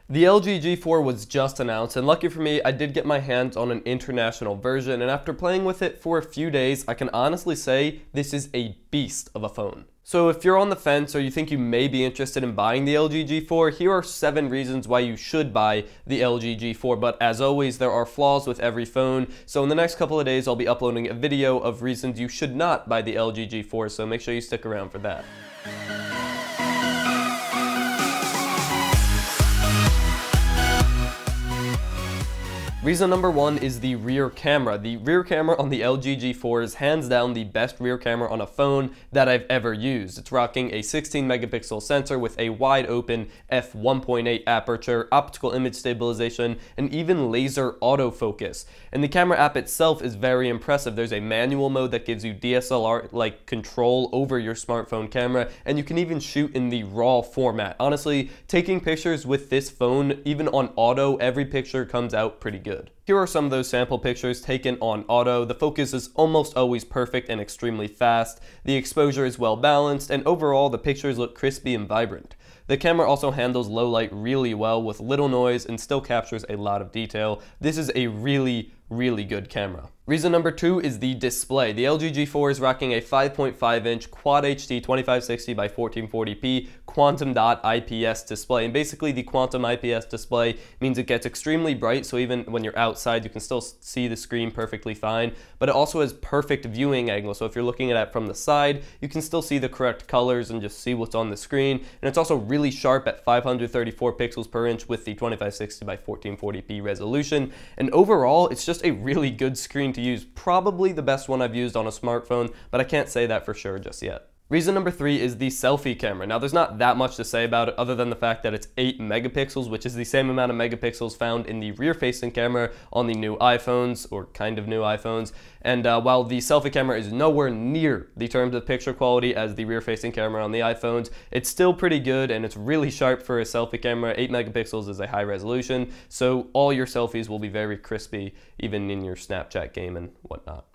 The LG G4 was just announced, and lucky for me, I did get my hands on an international version, and after playing with it for a few days, I can honestly say this is a beast of a phone. So if you're on the fence or you think you may be interested in buying the LG G4, here are 7 reasons why you should buy the LG G4, but as always, there are flaws with every phone, so in the next couple of days, I'll be uploading a video of reasons you should not buy the LG G4, so make sure you stick around for that. Reason number 1 is the rear camera. The rear camera on the LG G4 is hands down the best rear camera on a phone that I've ever used. It's rocking a 16 megapixel sensor with a wide open f1.8 aperture, optical image stabilization, and even laser autofocus. And the camera app itself is very impressive. There's a manual mode that gives you DSLR-like control over your smartphone camera, and you can even shoot in the RAW format. Honestly, taking pictures with this phone, even on auto, every picture comes out pretty good. Here are some of those sample pictures taken on auto. The focus is almost always perfect and extremely fast. The exposure is well balanced, and overall the pictures look crispy and vibrant. The camera also handles low light really well with little noise and still captures a lot of detail. This is a really good camera. Reason number 2 is the display. The LG G4 is rocking a 5.5-inch Quad HD 2560 by 1440p quantum dot IPS display. And basically the quantum IPS display means it gets extremely bright, so even when you're outside you can still see the screen perfectly fine, but it also has perfect viewing angle. So if you're looking at it from the side, you can still see the correct colors and just see what's on the screen. And it's also really sharp at 534 pixels per inch with the 2560 by 1440p resolution. And overall, it's just a really good screen to use. Probably the best one I've used on a smartphone, but I can't say that for sure just yet. Reason number 3 is the selfie camera. Now there's not that much to say about it other than the fact that it's 8 megapixels, which is the same amount of megapixels found in the rear-facing camera on the new iPhones, or kind of new iPhones. And while the selfie camera is nowhere near the terms of picture quality as the rear-facing camera on the iPhones, it's still pretty good and it's really sharp for a selfie camera. 8 megapixels is a high resolution, so all your selfies will be very crispy, even in your Snapchat game and whatnot.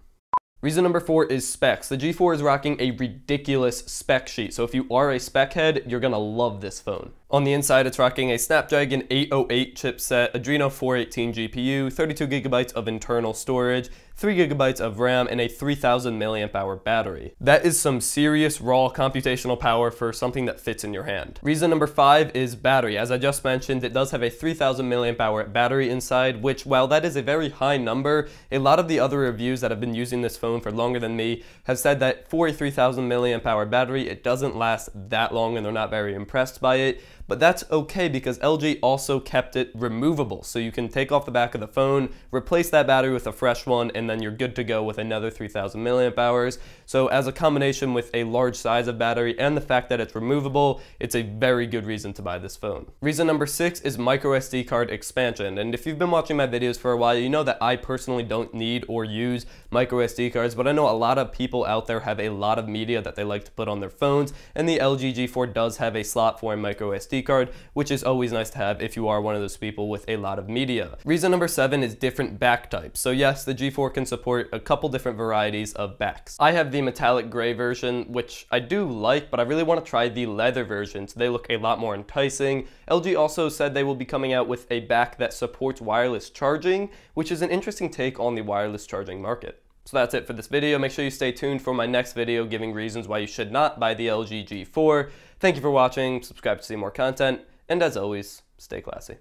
Reason number 4 is specs. The G4 is rocking a ridiculous spec sheet, so if you are a spec head, you're gonna love this phone. On the inside, it's rocking a Snapdragon 808 chipset, Adreno 418 GPU, 32 gigabytes of internal storage, 3 gigabytes of RAM, and a 3000 milliamp hour battery. That is some serious raw computational power for something that fits in your hand. Reason number 5 is battery. As I just mentioned, it does have a 3000 milliamp hour battery inside, which while that is a very high number, a lot of the other reviews that have been using this phone for longer than me have said that for a 3000 milliamp hour battery, it doesn't last that long and they're not very impressed by it. But that's okay because LG also kept it removable, so you can take off the back of the phone, replace that battery with a fresh one, and then you're good to go with another 3000 milliamp hours. So as a combination with a large size of battery and the fact that it's removable, it's a very good reason to buy this phone. Reason number 6 is micro SD card expansion. And if you've been watching my videos for a while, you know that I personally don't need or use micro SD cards, but I know a lot of people out there have a lot of media that they like to put on their phones, and the LG G4 does have a slot for a micro SD card, which is always nice to have if you are one of those people with a lot of media. Reason number 7 is different back types. So yes, the G4 can support a couple different varieties of backs. I have the metallic gray version, which I do like, but I really want to try the leather versions. They look a lot more enticing. LG also said they will be coming out with a back that supports wireless charging, which is an interesting take on the wireless charging market. So that's it for this video. Make sure you stay tuned for my next video giving reasons why you should not buy the LG G4. Thank you for watching, subscribe to see more content, and as always, stay classy.